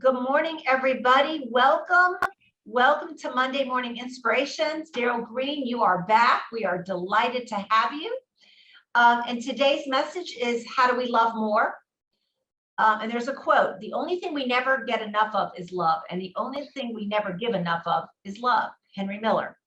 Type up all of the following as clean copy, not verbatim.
Good morning, everybody. Welcome to Monday Morning Inspirations. Darryl Green, you are back. We are delighted to have you. And today's message is, how do we love more? And there's a quote: the only thing we never get enough of is love, and the only thing we never give enough of is love. Henry Miller.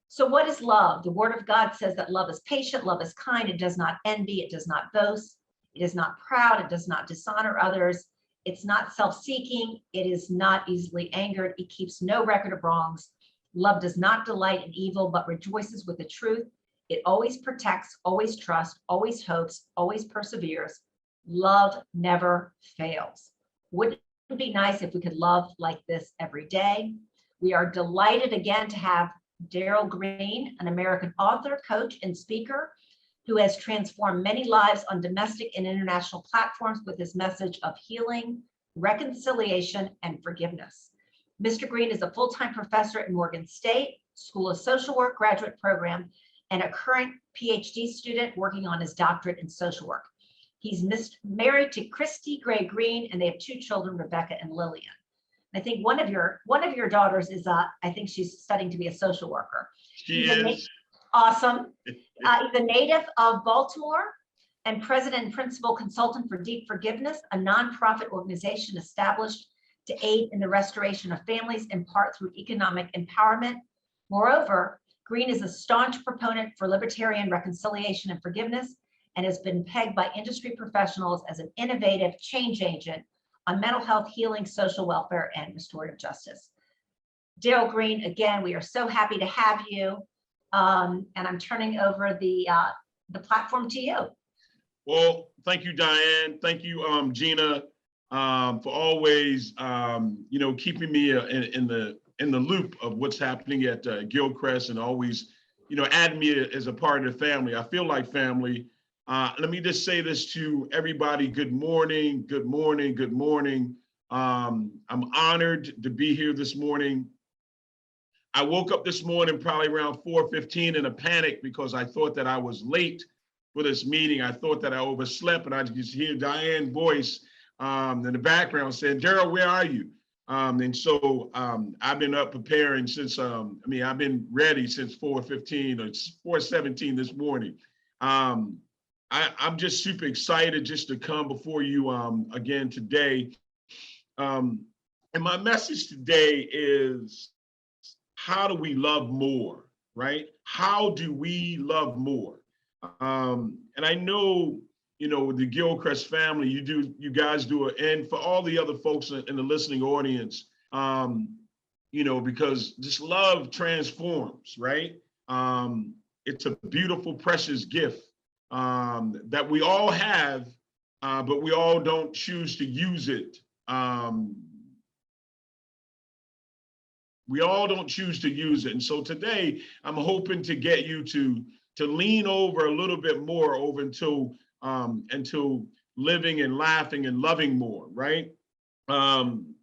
So what is love? The Word of God says that love is patient, love is kind, it does not envy, it does not boast, it is not proud, it does not dishonor others, it's not self-seeking, it is not easily angered, it keeps no record of wrongs. Love does not delight in evil, but rejoices with the truth. It always protects, always trusts, always hopes, always perseveres. Love never fails. Wouldn't it be nice if we could love like this every day? We are delighted again to have Darryl Green, an American author, coach, and speaker who has transformed many lives on domestic and international platforms with his message of healing, reconciliation, and forgiveness. Mr. Green is a full-time professor at Morgan State School of Social Work graduate program and a current Ph.D. student working on his doctorate in social work. He's married to Christie Gray-Green, and they have two children, Rebecca and Lillian. I think one of your daughters is I think she's studying to be a social worker. She is. Awesome. He's a native of Baltimore and president and principal consultant for Deep Forgiveness, a nonprofit organization established to aid in the restoration of families, in part through economic empowerment. Moreover, Green is a staunch proponent for libertarian reconciliation and forgiveness and has been pegged by industry professionals as an innovative change agent on mental health, healing, social welfare, and restorative justice. Darryl Green, again, we are so happy to have you. And I'm turning over the platform to you. Well, thank you, Diane. Thank you, Gina, for always, keeping me in the loop of what's happening at Gilchrist, and always, adding me as a part of the family. I feel like family. Let me just say this to everybody. Good morning, good morning, good morning. I'm honored to be here this morning. I woke up this morning probably around 4:15 in a panic because I thought that I was late for this meeting. I thought that I overslept, and I just hear Diane's voice in the background saying, "Darryl, where are you?" And so I've been up preparing since, I've been ready since 4:15 or 4:17 this morning. I'm just super excited just to come before you again today. And my message today is, how do we love more, right? How do we love more? And I know, the Gilchrist family, you guys do it, and for all the other folks in the listening audience, because this love transforms, right? It's a beautiful, precious gift that we all have, but we all don't choose to use it. We all don't choose to use it. And so today, I'm hoping to get you to lean over a little bit more over until living and laughing and loving more, right? Diane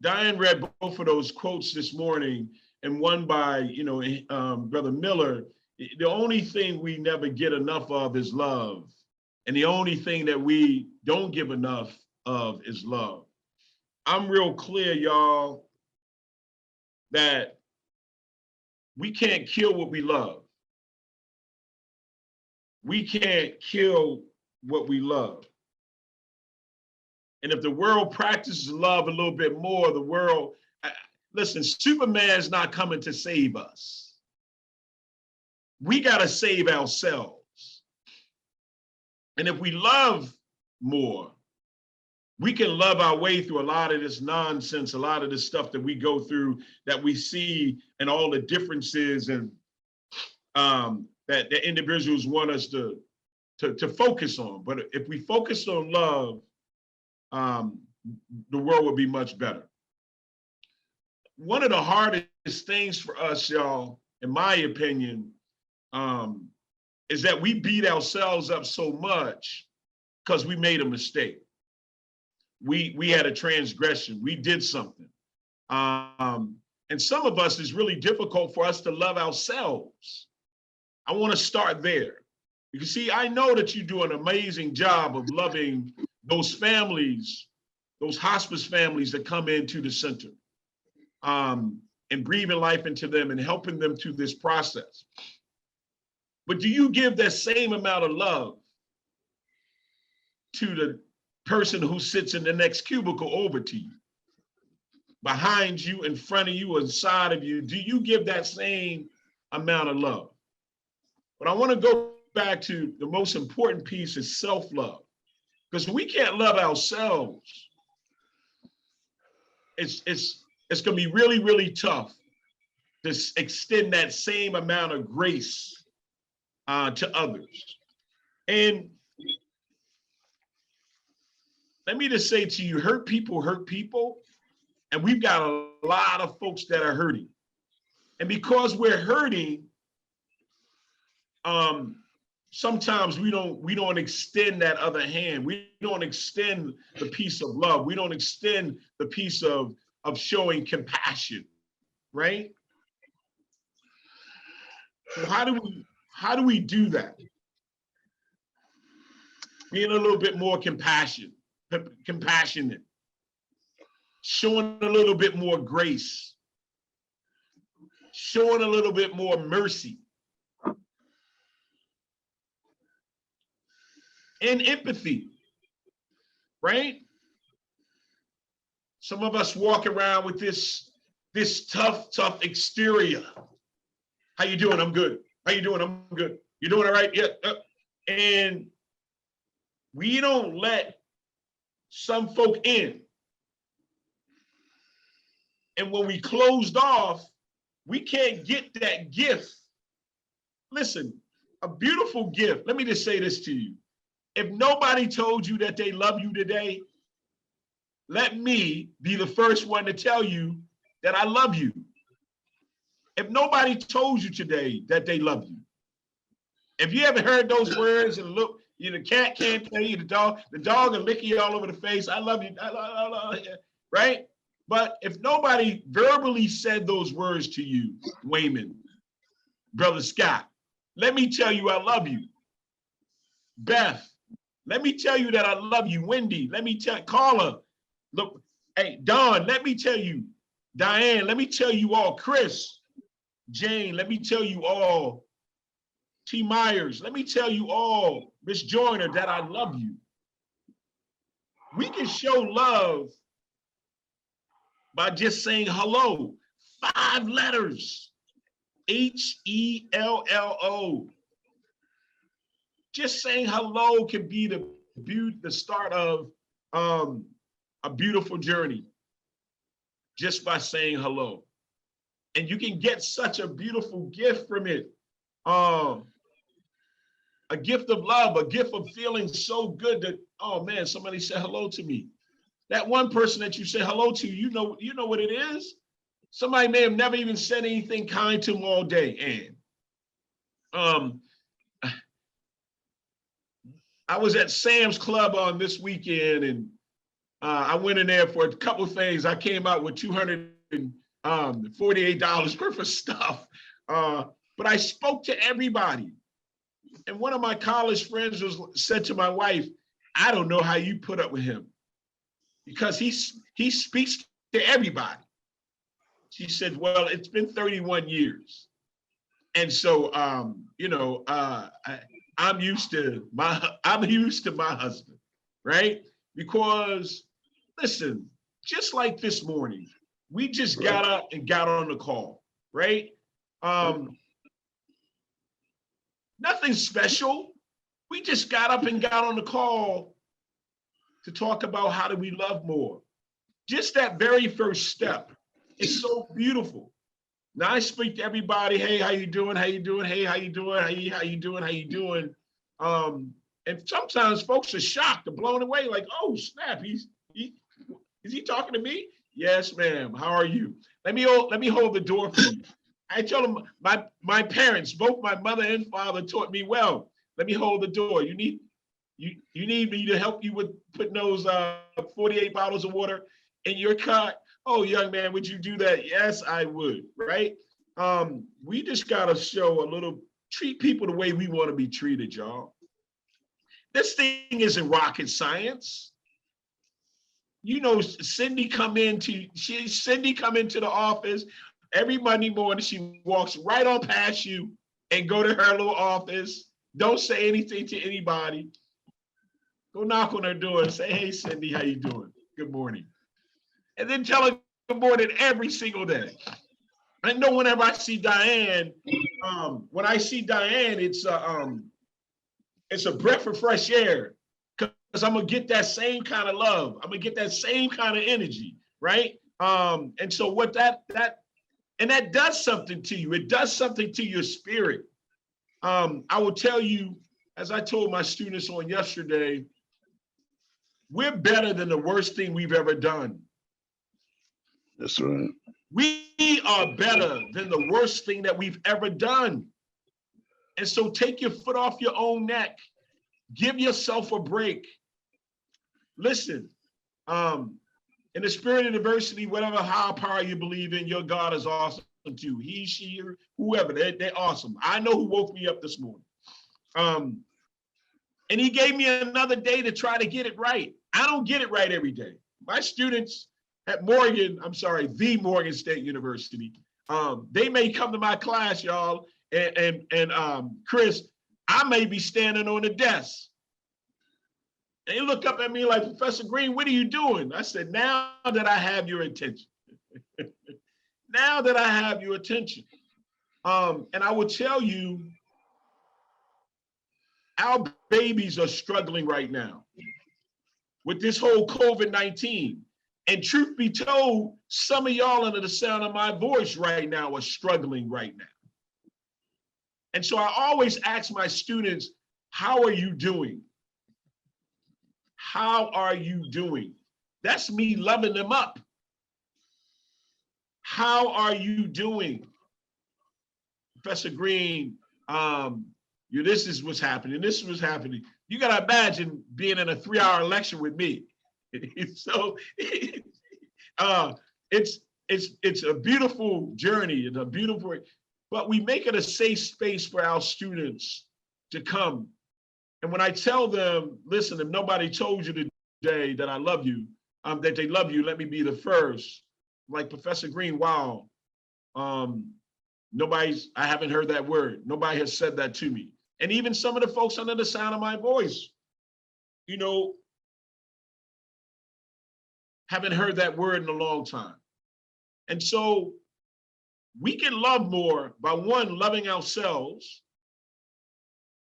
read both of those quotes this morning, and one by, Brother Miller. The only thing we never get enough of is love. And the only thing that we don't give enough of is love. I'm real clear, y'all, that we can't kill what we love. We can't kill what we love. And if the world practices love a little bit more, the world, listen, Superman's not coming to save us. We got to save ourselves. And if we love more, we can love our way through a lot of this nonsense, a lot of this stuff that we go through, that we see, and all the differences and that the individuals want us to focus on. But if we focus on love, the world will be much better. One of the hardest things for us, y'all, in my opinion, is that we beat ourselves up so much because we made a mistake. We had a transgression. We did something. And some of us, it's really difficult for us to love ourselves. I want to start there. You see, I know that you do an amazing job of loving those families those hospice families that come into the center, and breathing life into them and helping them through this process. But do you give that same amount of love to the person who sits in the next cubicle over to you, behind you, in front of you, inside of you? Do you give that same amount of love? But I want to go back to the most important piece is self-love, because we can't love ourselves. It's going to be really, really tough to extend that same amount of grace to others. And let me just say to you, hurt people, and we've got a lot of folks that are hurting. And because we're hurting, sometimes we don't extend that other hand. We don't extend the piece of love. We don't extend the piece of showing compassion, right? So how do we do that? Being a little bit more compassionate, showing a little bit more grace, showing a little bit more mercy, and empathy, right? Some of us walk around with this tough exterior. How you doing? I'm good. How you doing? I'm good. You doing all right? Yeah. And we don't let some folk in. And when we closed off, we can't get that gift. Listen, a beautiful gift. Let me just say this to you. If nobody told you that they love you today, let me be the first one to tell you that I love you. If nobody told you today that they love you, if you haven't heard those words and look, the cat can't tell you, the dog will lick you all over the face. I love you, right? But if nobody verbally said those words to you, Wayman, Brother Scott, let me tell you I love you. Beth, let me tell you that I love you. Wendy, let me tell Carla. Look, hey, Don, let me tell you. Diane, let me tell you all. Chris, Jane, let me tell you all. T. Myers, let me tell you all. Miss Joyner, that I love you. We can show love by just saying hello. 5 letters. HELLO. Just saying hello can be the start of a beautiful journey, just by saying hello. And you can get such a beautiful gift from it. A gift of love, a gift of feeling so good that, oh man, somebody said hello to me. That one person that you say hello to, you know what it is? Somebody may have never even said anything kind to them all day. And I was at Sam's Club on this weekend, and I went in there for a couple of things. I came out with $248 worth of stuff, but I spoke to everybody. And one of my college friends said to my wife, I don't know how you put up with him, because he speaks to everybody. She said, well, it's been 31 years. And so, I'm used to my husband, right? Because listen, just like this morning, we just got up and got on the call, right? Nothing special. We just got up and got on the call to talk about how do we love more. Just that very first step is so beautiful. Now I speak to everybody. Hey, how you doing? How you doing? Hey, how you doing? How you doing? How you doing? And sometimes folks are shocked or blown away, like, oh snap, is he talking to me? Yes, ma'am. How are you? Let me hold the door for you. I told them my parents, both my mother and father, taught me well. Let me hold the door. You need me to help you with putting those 48 bottles of water in your car? Oh, young man, would you do that? Yes, I would, right? We just gotta treat people the way we want to be treated, y'all. This thing isn't rocket science. you know, Cindy come into the office every Monday morning. She walks right on past you and go to her little office. Don't say anything to anybody. Go knock on her door and say, "Hey, Cindy, how you doing? Good morning." And then tell her good morning every single day. I know whenever I see Diane, when I see Diane, it's a breath of fresh air, because I'm gonna get that same kind of love. I'm gonna get that same kind of energy, right? And so what that does something to you. It does something to your spirit. I will tell you, as I told my students on yesterday, we're better than the worst thing we've ever done. That's right. We are better than the worst thing that we've ever done. And so take your foot off your own neck. Give yourself a break. Listen, in the spirit of diversity, whatever higher power you believe in, your God is awesome too. He, she, whoever, they're awesome. I know who woke me up this morning. And he gave me another day to try to get it right. I don't get it right every day. My students at the Morgan State University, they may come to my class, y'all, and Chris, I may be standing on the desk. They look up at me like, "Professor Green, what are you doing?" I said, "Now that I have your attention." Now that I have your attention. And I will tell you, our babies are struggling right now with this whole COVID-19. And truth be told, some of y'all under the sound of my voice right now are struggling right now. And so I always ask my students, how are you doing? How are you doing? That's me loving them up. How are you doing? Professor Green, this is what's happening. This is what's happening. You got to imagine being in a 3-hour lecture with me. So it's a beautiful journey. It's a beautiful, but we make it a safe space for our students to come. And when I tell them, listen, if nobody told you today that I love you, that they love you, let me be the first. Like Professor Green, wow. I haven't heard that word. Nobody has said that to me. And even some of the folks under the sound of my voice, haven't heard that word in a long time. And so we can love more by, one, loving ourselves,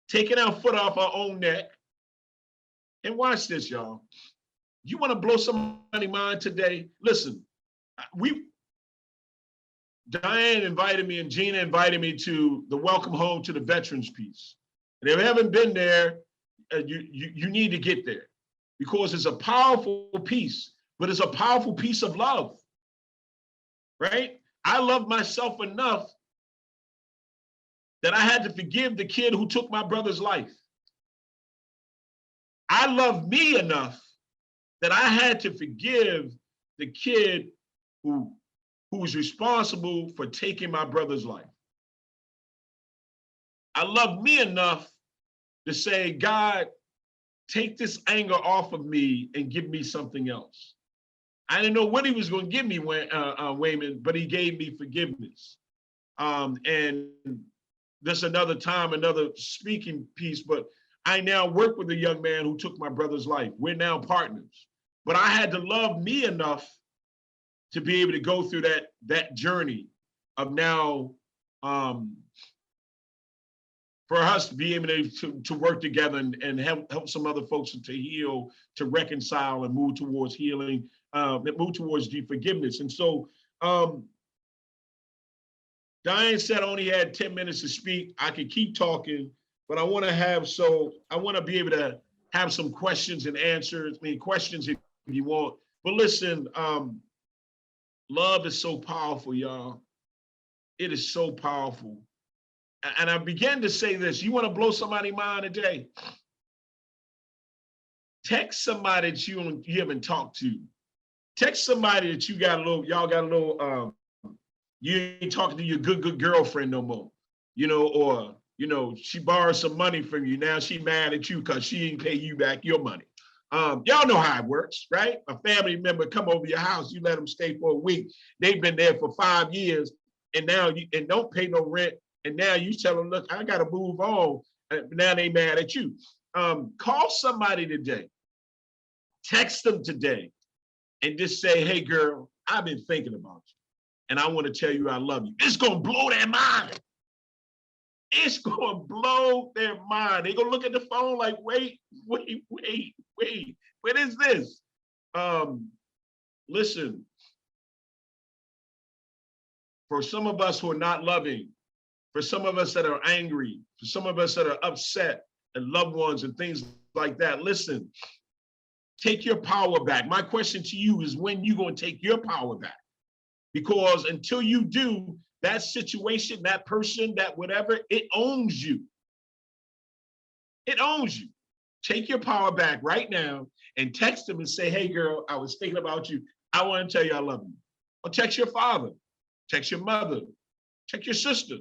taking our foot off our own neck. And watch this, y'all. You want to blow somebody's mind today? Listen, Diane invited me and Gina invited me to the Welcome Home to the Veterans piece. And if you haven't been there, you need to get there, because it's a powerful piece, but it's a powerful piece of love, right? I love myself enough that I had to forgive the kid who took my brother's life. I love me enough that I had to forgive the kid who was responsible for taking my brother's life. I love me enough to say, God, take this anger off of me and give me something else. I didn't know what he was going to give me, Wayman, but he gave me forgiveness. And that's another time, another speaking piece, but I now work with a young man who took my brother's life. We're now partners. But I had to love me enough to be able to go through that journey of now, for us to be able to work together and help some other folks to heal, to reconcile and move towards healing, move towards deep forgiveness. And so Diane said I only had 10 minutes to speak. I could keep talking, but I want to be able to have some questions and answers. Questions if you want. But listen, love is so powerful, y'all. It is so powerful. And I began to say this: you want to blow somebody's mind today? Text somebody that you haven't talked to. Text somebody that y'all got a little, you ain't talking to your good girlfriend no more, or she borrowed some money from you. Now she mad at you because she ain't pay you back your money. Y'all know how it works, right? A family member come over your house, you let them stay for a week. They've been there for 5 years, and now you and don't pay no rent. And now you tell them, look, I got to move on. Now they mad at you. Call somebody today, text them today, and just say, hey, girl, I've been thinking about you, and I want to tell you I love you. It's going to blow their mind. It's going to blow their mind. They're going to look at the phone like, wait, what is this? Listen, for some of us who are not loving, for some of us that are angry, for some of us that are upset and loved ones and things like that, listen, take your power back. My question to you is, when you going to take your power back? Because until you do, that situation, that person, that whatever, it owns you. It owns you. Take your power back right now and text them and say, hey, girl, I was thinking about you. I want to tell you I love you. Or text your father, text your mother, text your sister.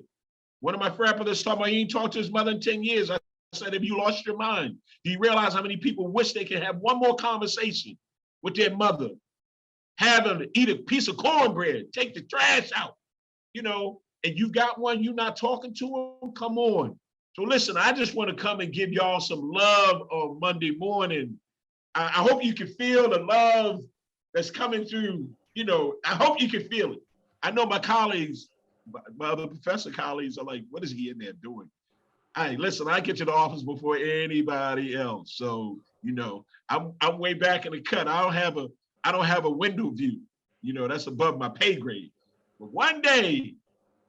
One of my brothers told me he ain't talked to his mother in 10 years. I said, have you lost your mind? Do you realize how many people wish they could have one more conversation with their mother? Have them eat a piece of cornbread, take the trash out, and you got one, you're not talking to them, come on. So listen, I just want to come and give y'all some love on Monday morning. I hope you can feel the love that's coming through. I hope you can feel it. I know my colleagues, my other professor colleagues are like, what is he in there doing? Listen, I get to the office before anybody else. So, I'm way back in the cut. I don't have a window view. That's above my pay grade. But one day,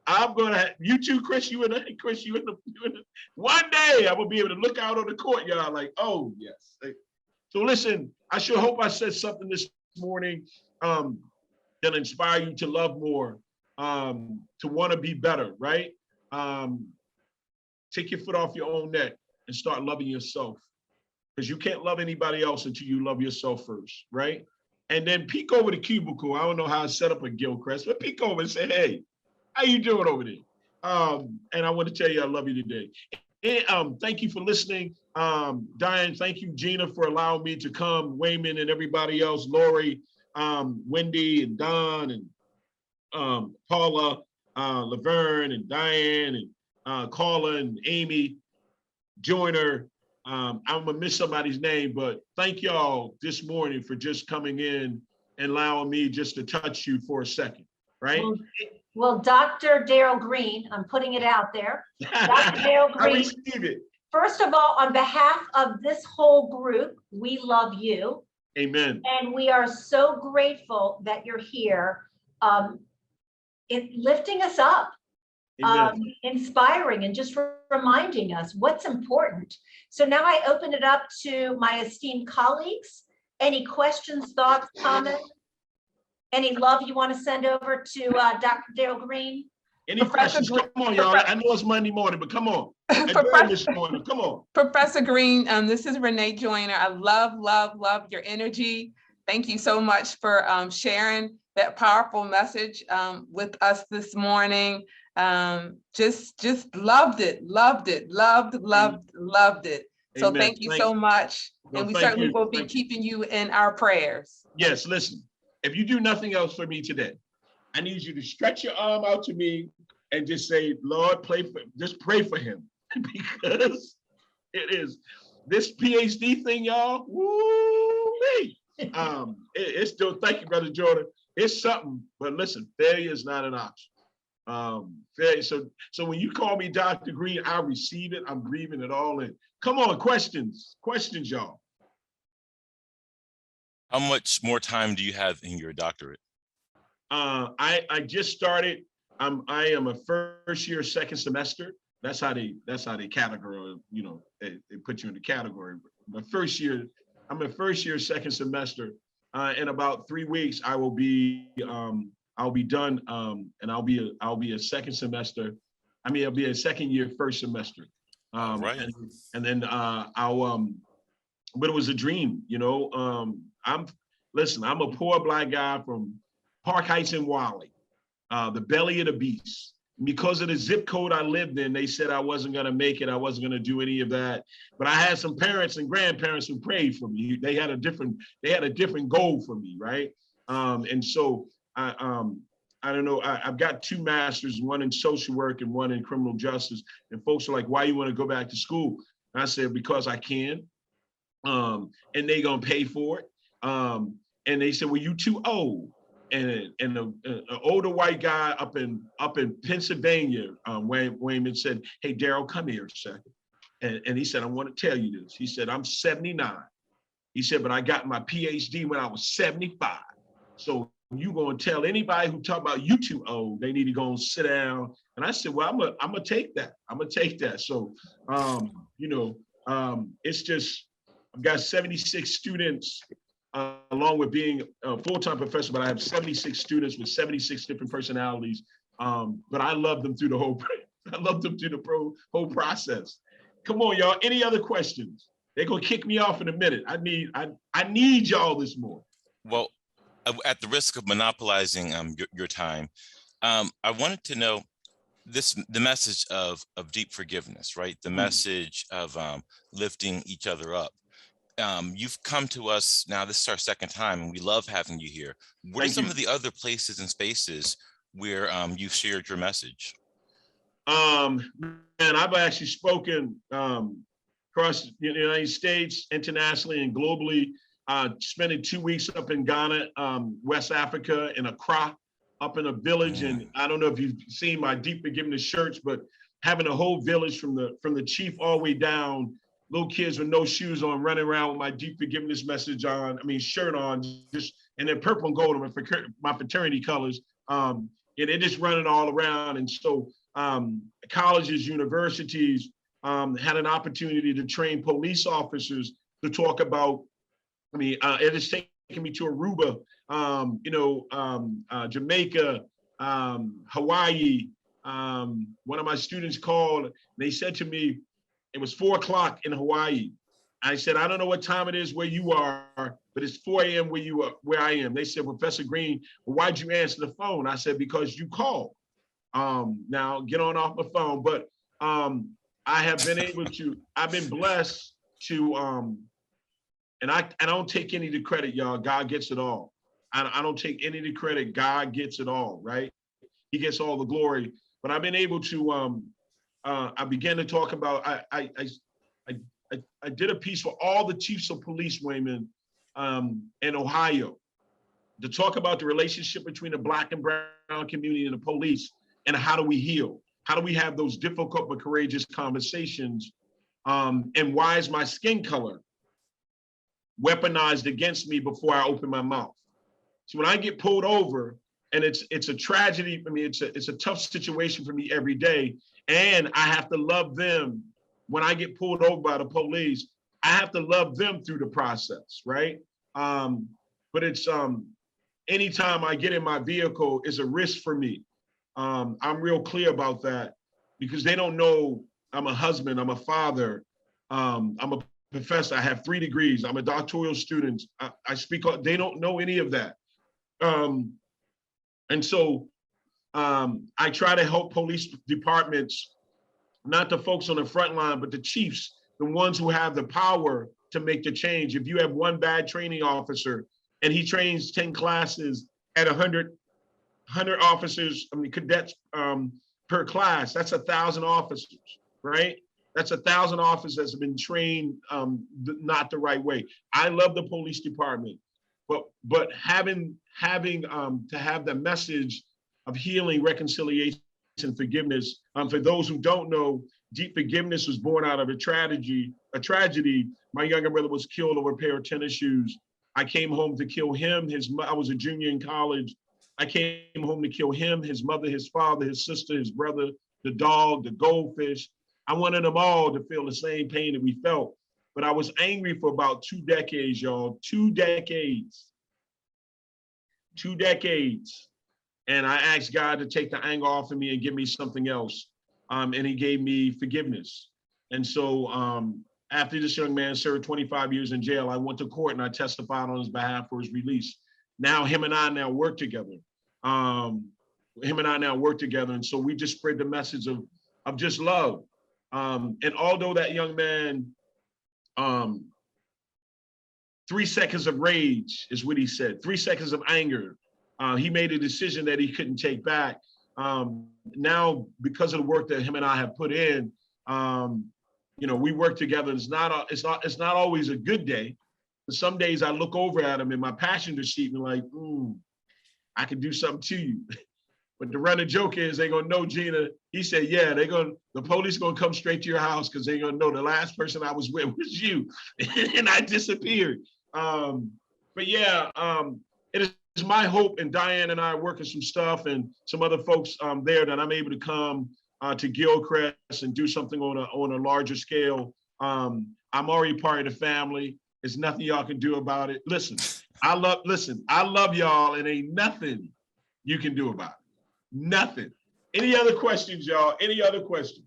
I'm gonna. You too, Chris. You in the. One day, I'm gonna be able to look out on the courtyard like, oh yes. So listen, I sure hope I said something this morning that inspire you to love more, to want to be better, right? Take your foot off your own neck and start loving yourself, because you can't love anybody else until you love yourself first, right? And then peek over the cubicle. I don't know how to set up a Gilchrist, but peek over and say, hey, how you doing over there? And I want to tell you I love you today. And thank you for listening. Diane, thank you, Gina, for allowing me to come, Wayman and everybody else, Lori, Wendy and Don and Paula, Laverne and Diane and Carla and Amy, Joyner. I'm gonna miss somebody's name, but thank y'all this morning for just coming in and allowing me just to touch you for a second, right? Well, Dr. Darryl Green, I'm putting it out there. Dr. Darryl Green, I receive it. First of all, on behalf of this whole group, we love you. Amen. And we are so grateful that you're here, lifting us up, inspiring, and just reminding us what's important. So now I open it up to my esteemed colleagues. Any questions, thoughts, comments? Any love you want to send over to Dr. Darryl Green? Any questions? Come on, y'all. I know it's Monday morning, but come on. This morning. Come on. Professor Green, this is Renee Joyner. I love your energy. Thank you so much for sharing that powerful message with us this morning. Just loved it. So Amen. Thank you so much. And we certainly will be keeping you in our prayers. Yes, listen, if you do nothing else for me today, I need you to stretch your arm out to me and just say, Lord, just pray for him. Because it is this PhD thing, y'all. Woo-wee. It's still, thank you, Brother Jordan. It's something, but listen, failure is not an option. Failure. So when you call me Dr. Green, I receive it. I'm breathing it all in. Come on, questions, y'all. How much more time do you have in your doctorate? I just started. I am a first year, second semester. That's how they categorize, they put you in the category. My first year, I'm a first year, second semester. In about 3 weeks, I'll be done, and I'll be a second semester. I'll be a second year, first semester. Right. And then but it was a dream, I'm a poor Black guy from Park Heights and Wally, the belly of the beast. because of the zip code I lived in, they said I wasn't going to make it. I wasn't going to do any of that. But I had some parents and grandparents who prayed for me. They had a different goal for me, right? And so I don't know. I've got 2 masters, one in social work and one in criminal justice. And folks are like, "Why you want to go back to school?" And I said, "Because I can." And they gonna pay for it. And they said, "Well, you too old." And an older white guy up in Pennsylvania, Wayman said, "Hey, Darryl, come here a second." And he said, "I want to tell you this." He said, "I'm 79." He said, "But I got my Ph.D. when I was 75. So you gonna tell anybody who talk about you too old, they need to go and sit down." And I said, "Well, I'm gonna take that. I'm gonna take that." So, it's just, I've got 76 students, along with being a full-time professor, but I have 76 students with 76 different personalities. But I love them through the whole whole process. Come on, y'all. Any other questions? They're gonna kick me off in a minute. I need y'all this morning. Well, at the risk of monopolizing your time, I wanted to know the message of deep forgiveness, right? The message of lifting each other up. You've come to us now. This is our 2nd time, and we love having you here. What are some of the other places and spaces where you've shared your message? And I've actually spoken across the United States, internationally, and globally. Spending 2 weeks up in Ghana, West Africa, in Accra, up in a village. And I don't know if you've seen my deep forgiveness shirts, but having a whole village from the chief all the way down, little kids with no shoes on, running around with my deep forgiveness message on, shirt on, just, and then purple and gold, my fraternity colors. And they're just running all around. And so colleges, universities had an opportunity to train police officers to talk about, it has taken me to Aruba, Jamaica, Hawaii. One of my students called, and they said to me, it was 4 o'clock in Hawaii. I said, "I don't know what time it is where you are, but it's 4 a.m. where I am." They said, "Professor Green, well, why'd you answer the phone?" I said, "Because you called. Now get on off my phone." But I have been I've been blessed to, and I don't take any of the credit, y'all. God gets it all. I don't take any of the credit. God gets it all, right? He gets all the glory. But I've been able to, I began to talk about, I did a piece for all the chiefs of police, Wayman, in Ohio, to talk about the relationship between the Black and brown community and the police, and how do we heal? How do we have those difficult but courageous conversations? And why is my skin color weaponized against me before I open my mouth? So when I get pulled over, and it's a tragedy, it's a tough situation for me every day, and I have to love them. When I get pulled over by the police, I have to love them through the process, right? But it's anytime I get in my vehicle, it's a risk for me. I'm real clear about that, because they don't know I'm a husband, I'm a father, I'm a professor, I have 3 degrees, I'm a doctoral student, I speak, they don't know any of that. And so I try to help police departments, not the folks on the front line, but the chiefs, the ones who have the power to make the change. If you have one bad training officer and he trains 10 classes at 100 officers, cadets per class, that's 1,000 officers, right? That's 1,000 officers that's been trained not the right way. I love the police department, but having to have the message of healing, reconciliation, and forgiveness. For those who don't know, deep forgiveness was born out of a tragedy. My younger brother was killed over a pair of tennis shoes. I came home to kill him. I was a junior in college. I came home to kill him, his mother, his father, his sister, his brother, the dog, the goldfish. I wanted them all to feel the same pain that we felt. But I was angry for about 2 decades, y'all. 2 decades. 2 decades. And I asked God to take the anger off of me and give me something else. And he gave me forgiveness. And so after this young man served 25 years in jail, I went to court and I testified on his behalf for his release. Now him and I now work together. him and I now work together. And so we just spread the message of just love. And although that young man, 3 seconds of rage is what he said, 3 seconds of anger, he made a decision that he couldn't take back. Now, because of the work that him and I have put in, we work together. It's not always a good day. But some days I look over at him in my passenger seat and like, I can do something to you. But the running joke is they're gonna know, Gina. He said, yeah, the police gonna come straight to your house because they're gonna know the last person I was with was you. And I disappeared. But yeah, it is my hope, and Diane and I are working some stuff and some other folks there that I'm able to come to Gilchrist and do something on a larger scale. I'm already part of the family. There's nothing y'all can do about it. Listen, I love y'all, and ain't nothing you can do about it. Nothing. Any other questions, y'all? Any other questions?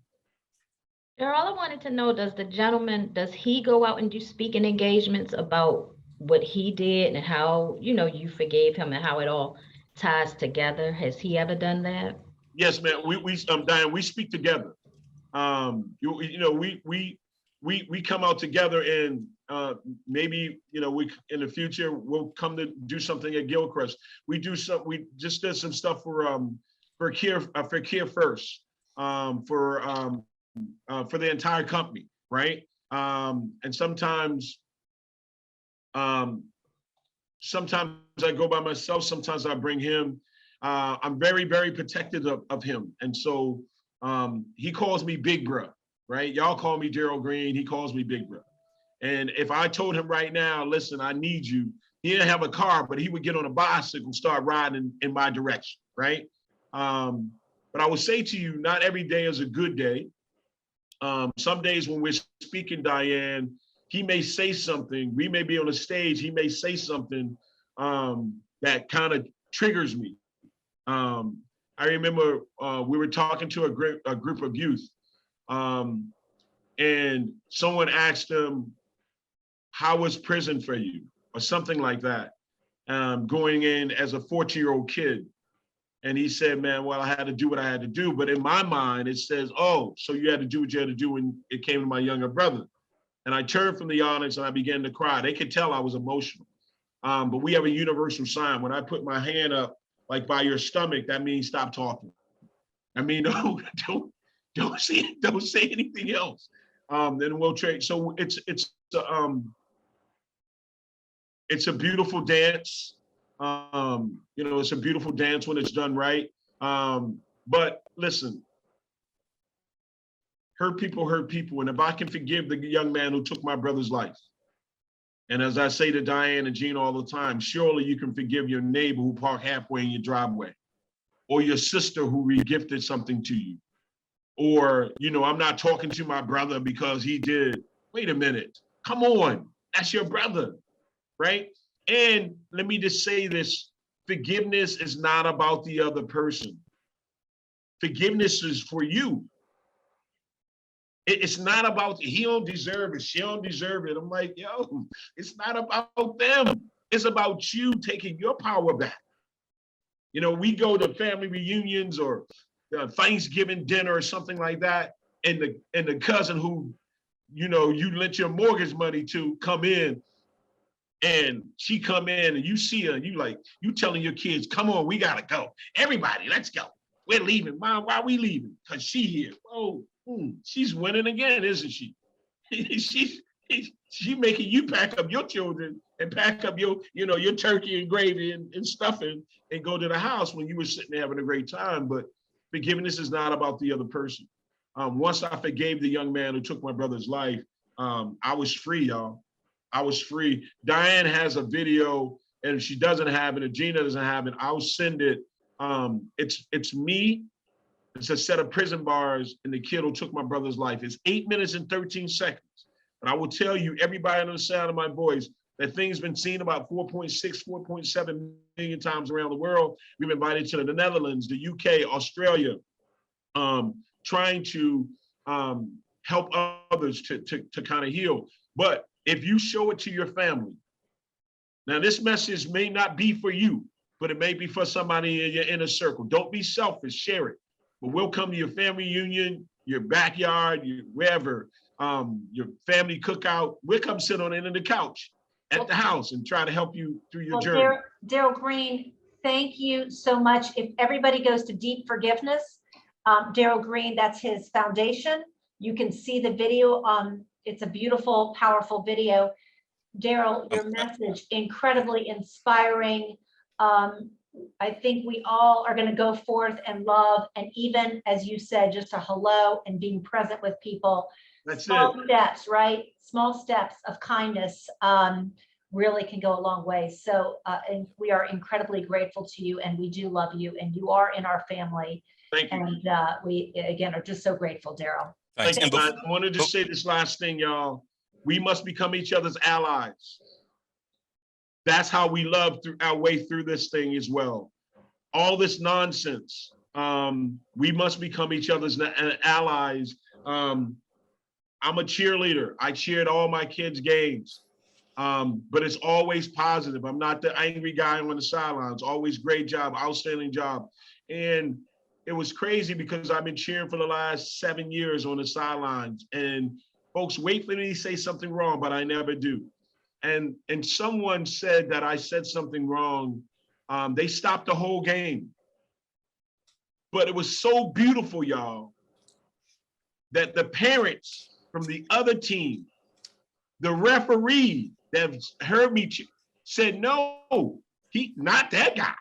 Darryl, I wanted to know, does he go out and do speaking engagements about what he did and how, you forgave him and how it all ties together? Has he ever done that? Yes, man. Diane, we speak together. We come out together, and maybe we in the future we'll come to do something at Gilchrist. We just did some stuff for Care First, for the entire company, right? And sometimes I go by myself. Sometimes I bring him. I'm very, very protective of him, and so he calls me Big Bruh. Right? Y'all call me Darryl Green. He calls me Big Bruh. And if I told him right now, listen, I need you, he didn't have a car, but he would get on a bicycle and start riding in my direction, right? But I would say to you, not every day is a good day. Some days when we're speaking, Diane, he may say something, we may be on a stage, he may say something that kind of triggers me. I remember we were talking to a group of youth, and someone asked him, how was prison for you? Or something like that, going in as a 14-year-old kid. And he said, man, well, I had to do what I had to do. But in my mind, it says, oh, so you had to do what you had to do when it came to my younger brother. And I turned from the audience and I began to cry. They could tell I was emotional. But we have a universal sign. When I put my hand up, like by your stomach, that means stop talking. I mean, don't say anything else. Then we'll trade. So it's a beautiful dance. It's a beautiful dance when it's done right. But listen, hurt people hurt people. And if I can forgive the young man who took my brother's life, and as I say to Diane and Gina all the time, surely you can forgive your neighbor who parked halfway in your driveway, or your sister who regifted something to you. Or, I'm not talking to my brother because he did. Wait a minute. Come on. That's your brother, right? And let me just say this. Forgiveness is not about the other person. Forgiveness is for you. It's not about, he don't deserve it, she don't deserve it. I'm like, yo, it's not about them. It's about you taking your power back. We go to family reunions or Thanksgiving dinner or something like that, and the cousin who, you lent your mortgage money to come in, and she come in and you see her, and you telling your kids, come on, we gotta go. Everybody, let's go. We're leaving. Mom, why are we leaving? Because she here. Oh, she's winning again, isn't she? She making you pack up your children and pack up your turkey and gravy and stuffing and go to the house when you were sitting there having a great time. But forgiveness is not about the other person. Once I forgave the young man who took my brother's life, I was free, y'all. I was free. Diane has a video, and if she doesn't have it, and Gina doesn't have it, I'll send it. It's me. It's a set of prison bars and the kid who took my brother's life. It's 8 minutes and 13 seconds. And I will tell you, everybody on the sound of my voice, that thing's been seen about 4.6, 4.7 million times around the world. We've been invited to the Netherlands, the UK, Australia, trying to help others to kind of heal. But if you show it to your family, now this message may not be for you, but it may be for somebody in your inner circle. Don't be selfish, share it. But we'll come to your family reunion, your backyard, wherever, your family cookout. We'll come sit on the end of the couch at the house and try to help you through your journey. Darryl Green, thank you so much. If everybody goes to Deep Forgiveness, Darryl Green, that's his foundation. You can see the video. It's a beautiful, powerful video. Darryl, your message, incredibly inspiring. I think we all are going to go forth and love, and even, as you said, just a hello and being present with people. That's Small it. steps, right? Small steps of kindness really can go a long way. So and we are incredibly grateful to you, and we do love you, and you are in our family. Thank you. And we, again, are just so grateful, Darryl. Thanks. And I wanted to say this last thing, y'all. We must become each other's allies. That's how we love through our way through this thing as well. All this nonsense. We must become each other's allies. I'm a cheerleader. I cheered all my kids' games. But it's always positive. I'm not the angry guy on the sidelines. Always great job, outstanding job. And it was crazy because I've been cheering for the last 7 years on the sidelines. And folks wait for me to say something wrong, but I never do. And someone said that I said something wrong. They stopped the whole game. But it was so beautiful, y'all, that the parents from the other team, the referee that heard me said, no, he not that guy.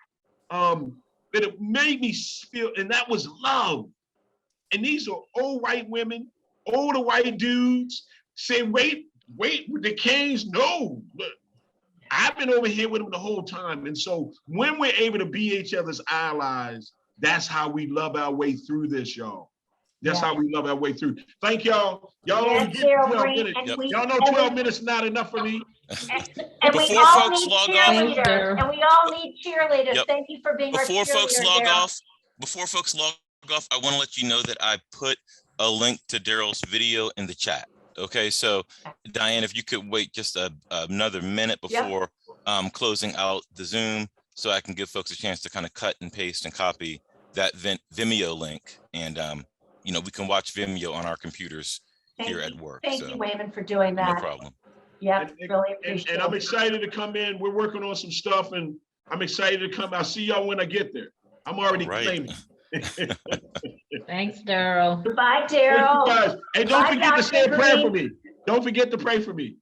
But it made me feel, and that was love. And these are old white women, older white dudes say, wait, with the canes, no. Look, I've been over here with them the whole time. And so when we're able to be each other's allies, that's how we love our way through this, y'all. That's how we love our way through. Thank y'all. Y'all only get 12 minutes. Y'all know 12 minutes is not enough for me. And we Before all folks need log off- cheerleaders. And we all need cheerleaders. Yep. Thank you for being our Before folks cheerleader, log Darryl. off, I want to let you know that I put a link to Darryl's video in the chat. Okay, so Diane, if you could wait just another minute before closing out the Zoom, so I can give folks a chance to kind of cut and paste and copy that Vimeo link, and you know, we can watch Vimeo on our computers here at work. Thank you, Wayman, for doing that. No problem. Yep, really appreciate it. And I'm excited to come in. We're working on some stuff, and I'm excited to come. I'll see y'all when I get there. I'm already claiming. Thanks, Darryl. Goodbye, Darryl. Thank you guys. And don't forget to say a prayer for me. Don't forget to pray for me.